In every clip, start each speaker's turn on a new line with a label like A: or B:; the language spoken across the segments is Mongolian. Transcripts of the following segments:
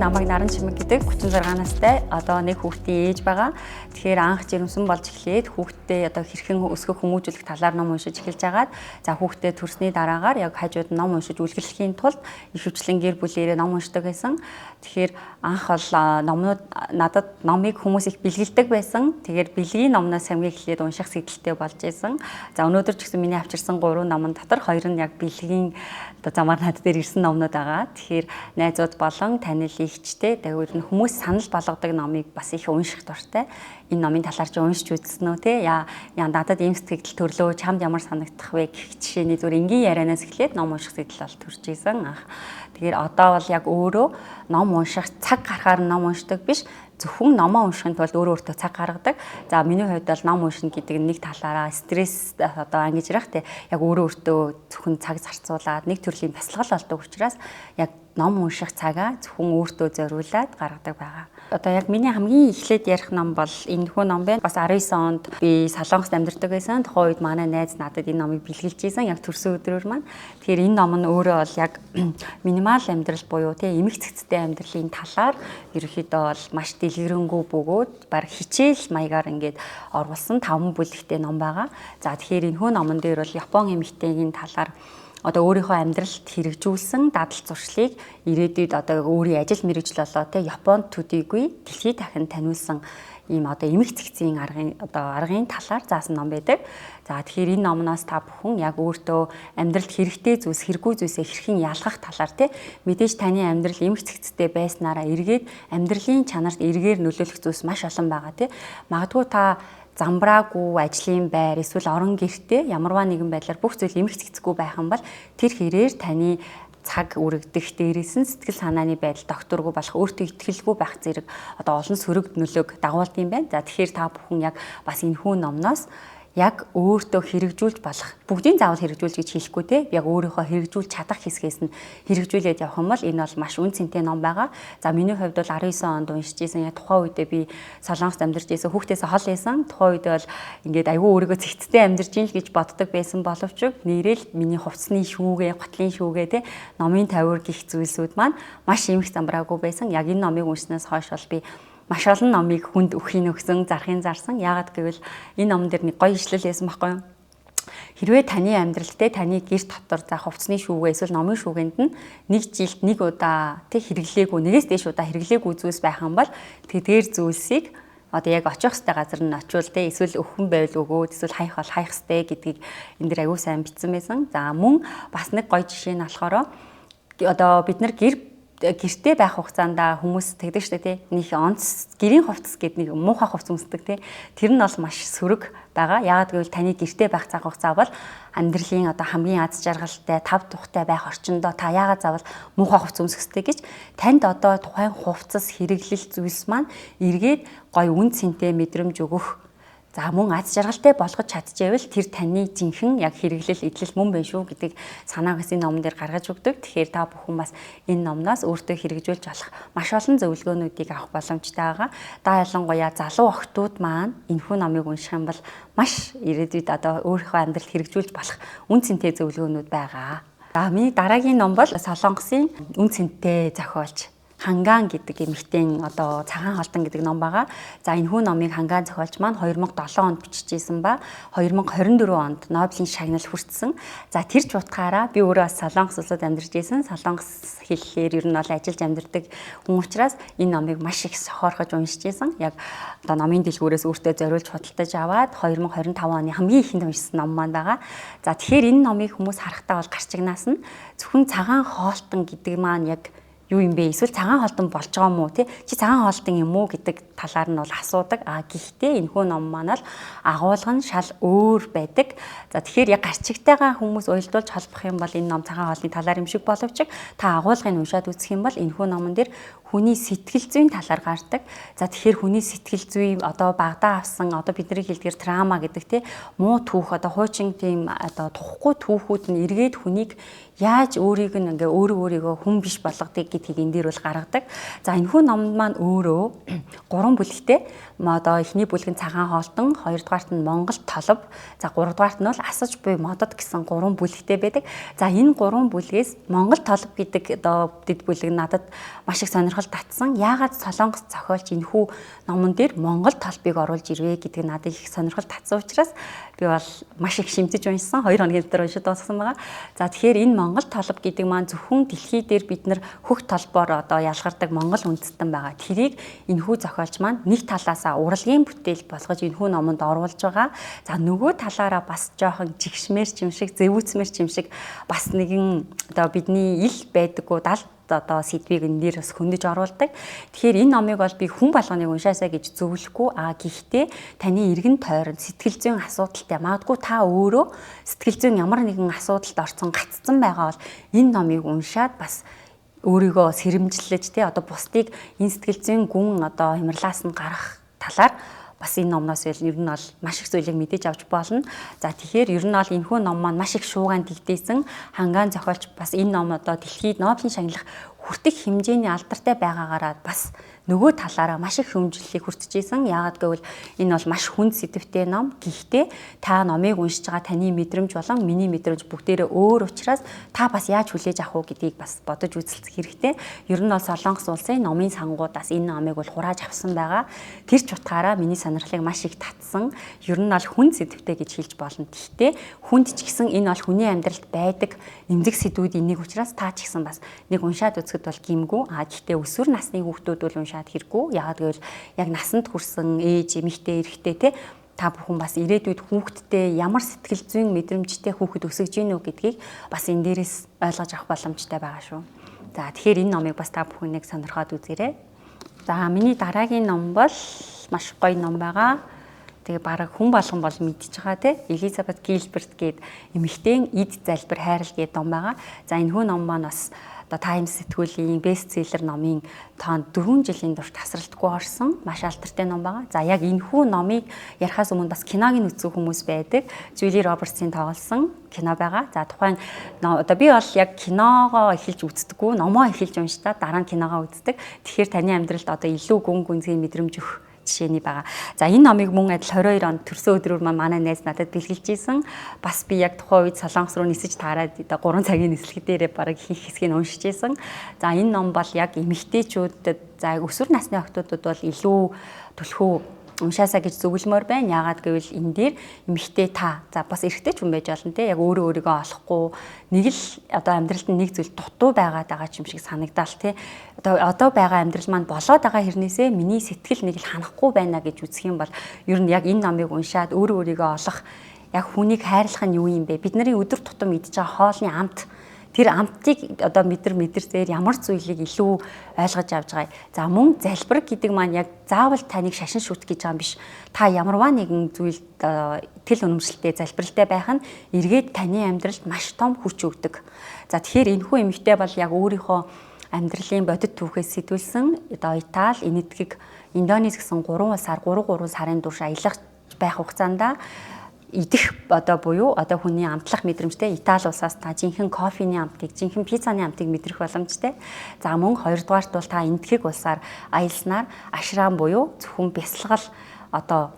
A: намайг Наран Чимэг гэдэг 36 настай одоо нэг хүүхдийн ээж байгаа. Тэгэхээр анх жирэмсэн болж эхлээд хүүхдтэй одоо хэрхэн өсгөх хүмүүжүүлэх талаар ном уншиж эхэлж агаад за хүүхдтэй төрсний дараагаар яг хажууд ном уншиж үлгэрлэхийн тулд их хвчлэн гэр бүлээрээ ном уншдаг байсан. Тэгэхээр анх бол надад номыг хүмүүс их бэлгэлдэг байсан. Тэгэхээр бэлгийн номноос хамгийн эхлээд унших сэтгэлтэй болж исэн. За өнөөдөр ч гэсэн миний авчирсан 3 номон дотор 2 нь яг бэлгийн одоо замаар над дээр ирсэн номнууд байгаа. Тэгэхээр найзууд болон танил ихчтэй тэгвэл хүмүүс санал болгодог номыг бас их унших дуртай. Энэ номын талаар чи уншиж үзсэн үү те? Яа надад ийм сэтгэл төрлөө чамд ямар санагдах вэ гэх жишээний зүгээр энгийн ярианаас эхлээд ном унших сэтгэл бол төрж исэн анх. Тэгэхээр одоо бол яг өөрөө ном унших цаг гарахаар ном уншдаг биш. Зөвхөн номоо уншихын тулд өөрөө цаг гаргадаг. За миний хувьд бол ном уншина гэдэг нэг талаараа стресс одоо ангиж ярах те яг өөрөө зөвхөн цаг зарцуулаад нэг төрлийн бясалгал болдог учраас яг ном унших цагаа зөвхөн өөртөө зориулаад гаргадаг байгаа. Одоо яг миний хамгийн эхлээд ярих ном бол энэхүү ном байна. Бас 19 онд би Солонгост амьдардаг байсан. Тухайн үед манай найз надад энэ номыг бэлгэлж ийсэн яг төрсөн өдрөөр маань. Тэгэхээр энэ ном нь өөрөө бол яг минимал амьдрал буюу тийм эмх цэгцтэй амьдралын талаар ерөөхдөө бол маш дэлгэрэнгүй бөгөөд баг хичээл маягаар ингээд оруулсан 5 бүлэгтэй ном байгаа. За тэгэхээр энэхүү номон дээр бол Японы эмэгтэйгийн талаар одоо өөрийнхөө амьдралд хэрэгжүүлсэн дадал зуршлыг ирээдүйд одоо өөрийн ажил мэргэжил болоо те Японд төдийгүй дэлхийд дахин таниулсан ийм одоо эмх цэгцийн аргын талаар заасан ном байдаг. За тэгэхээр энэ номноос та бүхэн яг өөртөө амьдралд хэрэгтэй зүйлс хэрэггүй зүйлсээ хэрхэн ялгах талаар те мэдээж таны амьдрал эмх цэгцтэй байснараа эргээд амьдралын чанарт эргээр нөлөөлөх зүйлс маш олон байгаа те. Магадгүй та замбраагүй ажлын байр эсвэл орон гэртээ ямарваа нэгэн байдлаар бүх зүйл эмх цэгцгүй байх юм бол тэр хэрээр таны цаг үрэгдэх дээрээс нь сэтгэл санааны байдал докторгүй болох өөртөө итгэлгүй байх зэрэг одоо олон сөрөг нөлөөг дагуулдаг юм байна. За тэгэхээр та бүхэн яг бас энэхүү номноос яг өөртөө хэрэгжүүлж болох бүгдийн заавал хэрэгжүүлж гэж хэлэхгүй те яг өөрийнхөө хэрэгжүүлж чадах хэсгээс нь хэрэгжүүлээд явах юм бол энэ бол маш үн цэнтэй ном байгаа. За миний хувьд бол 19 онд уншижсэн яг тухайн үедээ би Солонгост амьдарч байсан хүүхдээсээ хол байсан. Тухайн үед бол ингээд аюу өөрийгөө цэгцтэй амьдарч ийн л гэж боддог байсан боловч нэрэл миний хувцсны шүүгээ, готлын шүүгээ те номын тавир гих зүйлсүүд маань маш эмх замбраагүй байсан. Яг энэ номыг уншснаас хойш бол би маш олон номыг хүнд өгхийн өгсөн, зарахын зарсан. Яагаад гэвэл энэ номон дээр нэг гоё ишлэл байсан байхгүй юу? Хэрвээ таны амьдрал те таны гэр дотор за хувцсны шүүгээ эсвэл номын шүүгэнд нь нэг жилд нэг удаа те хэрэглээгүй нэгээс дээш удаа хэрэглээгүй зүйлс байх юм бол тэдгээр зүйлсийг одоо яг очих хэвээр газар нь очивол те эсвэл өхөн байвал өгөөд эсвэл хаях бол хаях хэвээр гэдгийг энэ дэр аягүй сайн бичсэн байсан. За мөн бас нэг гоё жишээ нь болохоор одоо бид нар гэртээ байх хугацаанд хүмүүс тэгдэг штэ тий нэг онц гэрийн хувцас гэдэг нэг муухай хувцас өмсдөг тий тэр нь бол маш сөрөг байгаа. Яагаад гэвэл таны гэртээ байх цаг хугацаа бол амьдралын одоо хамгийн аз жаргалтай тав тухтай байх орчиндөө та яагаад заавал муухай хувцас өмсөх ёстой гэж танд одоо тухайн хувцас хэрэглэл зүйлс маань эргээд гой үн цэнтэй мэдрэмж өгөх. За мөн аз жаргалтай болгож чадчихвэл тэр таны жинхэнэ яг хэрэглэл идэл мөн байх шүү гэдэг санаагаас энэ номон дээр гаргаж өгдөг. Тэгэхээр та бүхэн бас энэ номноос өөртөө хэрэгжүүлж болох маш олон зөвлөгөөнүүдийг авах боломжтой байгаа. Да ялангуяа залуу охтууд маань энэхүү номыг унших юм бол маш ирээдүйд одоо өөрийнхөө амьдралд хэрэгжүүлж болох үн цэнтэй зөвлөгөөнүүд байгаа. За миний дараагийн ном бол Солонгосын үн цэнтэй зохиолч Ханган гэдэг эмэгтэйн одоо цагаан холтон гэдэг ном байгаа. За энэхүү номыг Ханган зохиолч маань 2007 онд бичижсэн ба 2024 онд Нобелийн шагнал хүртсэн. За тэр ч утгаараа би өөрөө бас Солонгос улсад амьдарч байсан. Солонгос хэллээр ер нь бол ажиллаж амьдардаг хүн учраас энэ номыг маш их сохорхож уншиж байсан. Яг одоо номын дэлгүүрээс өөртөө зориулж худалдаж аваад 2025 оны хамгийн ихэнд уншсан ном маань байгаа. За тэгэхээр энэ номыг хүмүүс харахтаа бол гарчигнаас нь зөвхөн цагаан хоолтон гэдэг маань яг юу юм бэ? Эсвэл цагаан холтон болж байгаа юм уу? Чи цагаан холтон юм уу гэдэг талаар нь бол асуудаг. Гэхдээ энэхүү ном маань л агуулга нь шал өөр байдаг. За тэгэхээр яг гарчигтайгаа хүмүүс уялдуулж холбох юм бол энэ ном цагаан холтны талаар юм шиг боловч та агуулгыг уншаад үзэх юм бол энэхүү номон дээр хүний сэтгэл зүйн талаар гардаг. За тэгэхээр хүний сэтгэл зүй одоо багадаа авсан одоо бидний хэлдгээр трама гэдэг муу түүх одоо хуучин тийм одоо тухгүй түүхүүд нь эргээд хүнийг яаж өөрийг нь ингээ өөрийгөө хүн биш болгодгийг гэдгийг энэ дээр бол гаргадаг. За энэ хүү ном маань өөрөө 3 бүлэгтэй. Одоо эхний бүлэг нь цагаан хоолтон, хоёрдугаарт нь Монгол толб, за гуравдугаарт нь бол асаж буй модод гэсэн 3 бүлэгтэй байдаг. За энэ 3 бүлгээс Монгол толб гэдэг одоо дэд бүлэг надад маш их сонирхол татсан. Яагаад Солонгос зохиолч энэ хүү номон дээр Монгол толбыг оруулж ирвэ гэдэг надад их сонирхол татсан учраас би бол маш их шимтэж уншсан. 2 хоногийн дотор уншиж дуусгасан байгаа. За тэгэхээр энэ Монгол толб гэдэг маань зөвхөн дэлхий дээр бид нар хөх толбоор одоо ялгардаг Монгол үндэстэн байгаа. Тэрийг энэ хүү зохиолч маань нэг талаасаа урлагийн бүтээл болгож энэ хүү номонд оруулж байгаа. За нөгөө талаараа бас жоохон жигшмэр чимшиг, зэвүүцмэр чимшиг бас нэгэн одоо бидний ил байдаггүй далд одоо сэдвийг энэ дээр бас хөндөж оруулдаг. Тэгэхээр энэ номыг бол би хүн болгоныг уншаасаа гэж зөвлөхгүй. Гэхдээ таны эргэн тойронд сэтгэл зүйн асуудалтай магадгүй та өөрөө сэтгэл зүйн ямар нэгэн асуудалд орсон гаццсан байгаа бол энэ номыг уншаад бас өөрийгөө сэрэмжлэж одоо бусдыг энэ сэтгэл зүйн гүн одоо хямралаас нь гарах талаар бас энэ номноос ер нь бол маш их зүйлийг мэдээж авч болно. За тэгэхээр ер нь бол энэхүү ном маань маш их шуугаан дэгдээсэн. Хангаан зохиолч бас энэ ном одоо дэлхийд Нобелийн шагнах хүртэх хэмжээний алдартай байгаагаараа бас нөгөө талаараа маш их хөвжлөлийг хүртэж исэн. Яагаад гэвэл энэ бол маш хүнд сэдвтэй ном. Гэхдээ та номыг уншиж байгаа таны мэдрэмж болон миний мэдрэмж бүгдээрээ өөр учраас та бас яаж хүлээж авах уу гэдгийг бас бодож үзэлцэх хэрэгтэй. Ер нь бол Солонгос улсын номын сангуудаас энэ номыг бол хурааж авсан байгаа. Тэр ч утгаараа миний сонирхлыг маш их татсан. Ер нь бол хүнд сэдвтэй гэж хэлж болно. Гэхдээ хүнд ч гэсэн энэ бол хүний амьдралд байдаг эмзэг сэдвүүдийн нэг учраас та ч гэсэн бас нэг уншаад үзэхэд бол гимгүү. Гэхдээ өсвөр насны хүүхдүүд бол шат хэрэггүй. Яагаад гэвэл яг насанд хүрсэн ээж, эмэгтэй, эрэгтэй те та бүхэн бас ирээдүйд хүүхдтэй ямар сэтгэл зүйн мэдрэмжтэй хүүхэд өсөж гинүү гэдгийг бас энэ дээрээс ойлгож авах боломжтой байгаа шүү. За тэгэхээр энэ номыг бас та бүхэнийг сонирхоод үзээрэй. За миний дараагийн ном бол маш гоё ном байгаа. Тэгээ бараг хүн болгон бол мэдчихэж байгаа те. Элизабет Гилберт гээд эмэгтэйн эд залбир хайрал гээд ном байгаа. За энэ хүү ном маань бас Times сэтгүүлийн бестселлер номын тоонд 4 жилийн турш тасралтгүй орсон маш алдартай ном байгаа. За яг энэхүү номыг ярихаас өмнө бас киног нь үзсэн хүмүүс байдаг. Жюли Робертсын тоглосон кино байгаа. За тухайн одоо би бол яг киногоо эхэлж үздэггүй, номоо эхэлж уншдаа дараа нь киногоо үздэг. Тэгэхээр таны амьдралд одоо илүү гүн гүнзгий мэдрэмж өгөх жишээний байгаа. За энэ номыг мөн адил 22 онд төрсөн өдрөөр манай найз надад бэлгэлж ийсэн. Бас би яг тухайн үед Солонгос руу нисэж таараад 3 цагийн нислэг дээрээ бараг их хэсгийг уншиж ийсэн. За энэ ном бол яг эмэгтэйчүүдэд за өсвөр насны охтуудад бол илүү түлхүү уншаасаа гэж зөвлөмөр байна. Яагаад гэвэл энэ дээр эмэгтэй та за бас эрэгтэй ч хүн байж болно те. Яг өөрийгөө олохгүй нэг л одоо амьдралд нэг зүйл дутуу байгаад байгаа юм шиг санагдаал те. Одоо байгаа амьдрал маань болоод байгаа хэрнээсээ миний сэтгэл нэг л ханахгүй байна гэж үзэх юм бол ер нь яг энэ номыг уншаад өөрийгөө олох яг хүнийг хайрлах нь юу юм бэ? Бид нарын өдөр тутам идж байгаа хоолны амт тэр амтыг одоо мэдэрсээр ямар зүйлийг илүү ойлгож авч байгаа. За мөн залбир гэдэг маань яг заавал таныг шашин шүтэх гэж байгаа юм биш. Та ямарваа нэгэн зүйлд тэл үнэмшилтэй залбиралтай байх нь эргээд таны амьдралд маш том хүч өгдөг. За тэгэхээр энэхүү эмэгтэй бол яг өөрийнхөө амьдралын бодит түүхээс сэтүүлсэн одоо Итали, Энэтхэг, Индонез гэсэн 3 сарын турш аялах байх хугацаанд идэх одоо буюу одоо хүний амтлах мэдрэмжтэй Итали улсаас та жинхэнэ кофений амтыг, жинхэнэ пиццаны амтыг мэдрэх боломжтой. За мөн хоёрдугаарт бол та Энэтхэг улсаар аялснаар ашрам буюу зөвхөн бясалгал одоо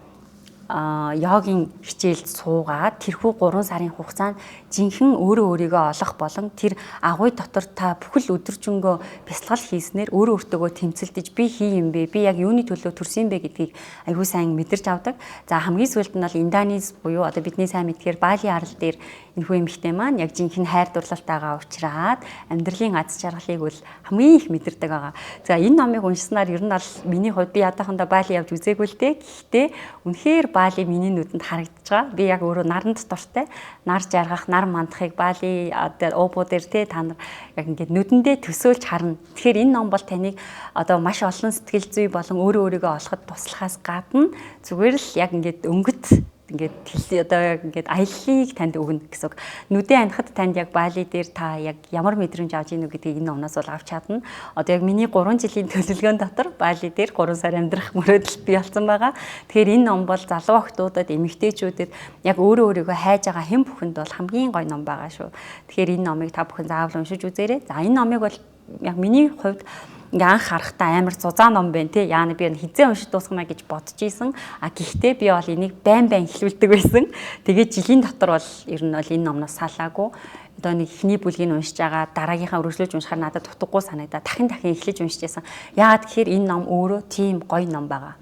A: йогийн хичээлд суугаад тэрхүү 3 сарын хугацаанд жинхэнэ өөрийгөө олох болон тэр агуй дотор та бүхэл өдөржингөө бясалгал хийснээр өөртөөгөө тэмцэлдэж би хий юм бэ? Би яг юуны төлөө төрсөн бэ гэдгийг аягүй сайн мэдэрч авдаг. За хамгийн сүүлд нь бол Индонез буюу одоо бидний сайн мэдгээр Бали арал дээр энэхүү эмэгтэй маань яг жинхэнэ хайр дурлалтайгаа уулзраад амьдралын аз жаргалыг бол хамгийн их мэдэрдэг байгаа. За энэ номыг уншсанаар ер нь бол миний хувьд би ядахандаа Бали явж үзээгүй л дээ. Гэхдээ үнэхээр Бали миний нүдэнд харагдаж байгаа. Би яг өөрөө наранд дуртай. Нар жаргах, нар мандахыг Бали Убу дээр те та нар яг ингээд нүдэндээ төсөөлж харна. Тэгэхээр энэ ном бол таныг одоо маш олон сэтгэл зүй болон өөрийгөө олоход туслахаас гадна зүгээр л яг ингээд өнгөт ингээд одоо ингээд аяллыг танд өгнө гэсэн үг. Нүдэн анхад танд яг Бали дээр та яг ямар мэдрэмж авч ийнү гэдгийг энэ номноос бол авч чадна. Одоо яг миний 3 жилийн төлөвлөгөөнд дотор Бали дээр 3 сар амьдрах мөрөөдөл бий болсон байгаа. Тэгэхээр энэ ном бол залуу охтуудад, эмэгтэйчүүдэд яг өөрийгөө хайж байгаа хэн бүхэнд бол хамгийн гоё ном байгаа шүү. Тэгэхээр энэ номыг та бүхэн заавал уншиж үзээрэй. За энэ номыг бол яг миний хувьд ингээ анх харахтаа амар зузаан ном байна тий. Яа би хизээ уншиж дуусгана гэж бодож исэн. Гэхдээ би бол энийг байн эхлүүлдэг байсан. Тэгээд жилийн дотор бол ер нь бол энэ номноос салаагүй. Одоо нэг ихний бүлгийг уншиж байгаа дараагийнхаа өргөжлөж уншихаар надад дутуугүй санагдаа дахин эхлэж уншиж байсан. Яагаад гэхээр энэ ном өөрөө тийм гоё ном байгаа.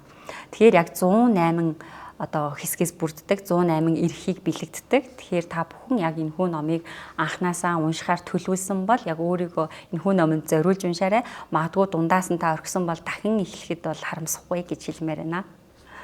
A: Тэгэхээр яг 108 одоо хэсгээс бүрддэг 108 эрхийг бэлэгддэг. Тэгэхээр та бүхэн яг энэ хүү номыг анханасаа уншихаар төлөвлөсөн бол яг өөрийгөө энэ хүү номонд зориулж уншаарай. Магадгүй дундаас нь та орхисон бол дахин эхлэхэд бол харамсахгүй гэж хэлмээр байна.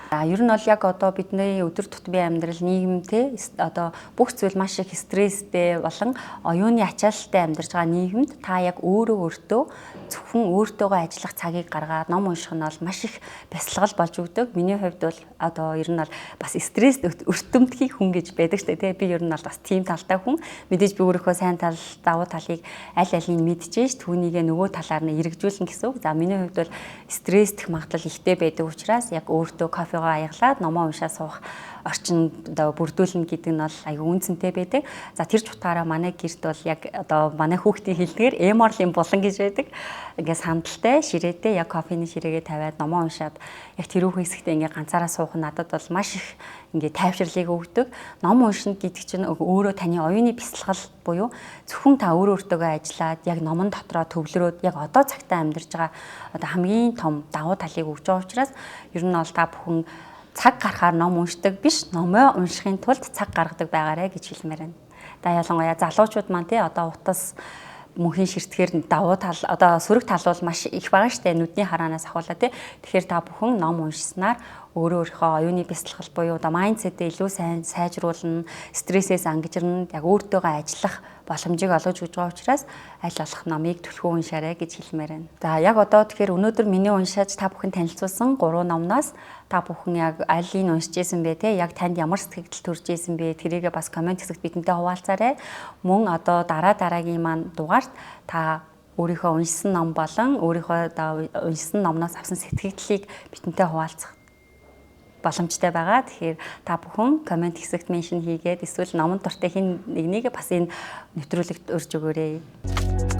A: За ер нь бол яг одоо бидний өдөр тутмын амьдрал нийгэмтэй одоо бүх зүйл маш их стресстэй болон оюуны ачаалттай амьдарч байгаа нийгэмд та яг өөртөө зөвхөн өөртөөгөө ажиллах цагийг гаргаад ном унших нь бол маш их бясалгал болж өгдөг. Миний хувьд бол одоо ер нь бол бас стресст өртөмтгий хүн гэж байдаг шүү дээ. Би ер нь бол бас тийм талтай хүн. Мэдээж би өөрийнхөө сайн тал, давуу талыг аль алийг мэдчихэж түүнийг нөгөө талаар нь эргэжүүлнэ гэсэн үг. За миний хувьд бол стресстэх магадлал ихтэй байдаг учраас яг өөртөө кофе аяглаад номоо уншаа суух орчин одоо бүрдүүлнэ гэдэг нь бол аюу үнцэнтэй байдаг. За тэр ч утгаараа манай гэрт бол яг одоо манай хүүхдийн хэлдгээр эморлын булан гэж байдаг. Ингээ сандалтай, ширээтэй яг кофений ширээгээ тавиад номоо уншаад яг тэрүүхэн хэсэгтээ ингээ ганцаараа суух нь надад бол маш их ингээ тайвширлыг өгдөг. Ном уншина гэдэг чинь өөрөө таны оюуны бясалгал буюу зөвхөн та өөртөөгөө ажиллаад яг номон дотроо төвлөрөөд яг одоо цагтаа амьдарч байгаа одоо хамгийн том давуу талыг өгч байгаа учраас ер нь бол та бүхэн цаг гарахаар ном уншдаг биш, номоо уншихын тулд цаг гаргадаг байгаарэ гэж хэлмээр байна. За ялангуяа залуучууд маань тий одоо утас мөнхийн ширтгэхэр давуу тал одоо сөрөг тал бол маш их байгаа штэ нүдний хараанаас ахуулаа тий. Тэгэхээр та бүхэн ном уншснаар өөрийнхөө оюуны бясалгал буюу одоо майндсетээ илүү сайн сайжруулна, стрессээс ангижирна, яг өөртөөгөө ажиллах боломжийг олгож өгч байгаа учраас аль болох номыг түлхүү уншаарай гэж хэлмээр байна. За яг одоо тэгэхээр өнөөдөр миний уншааж та бүхэн танилцуулсан 3 номноос та бүхэн яг алийг уншиж исэн бэ те яг танд ямар сэтгэл төрж исэн бэ тэрийгээ бас комент хэсэгт бидэнтэй хуваалцаарай. Мөн одоо дараагийн маань дугаарт та өөрийнхөө уншсан ном болон өөрийнхөө уншсан номноос авсан сэтгэлдлийг бидэнтэй хуваалцах боломжтой байгаа. Тэгэхээр та бүхэн комент хэсэгт меншн хийгээд эсвэл номон дуртай хин нэгнийг бас энэ нэвтрүүлэгт урьж өгөөрэй.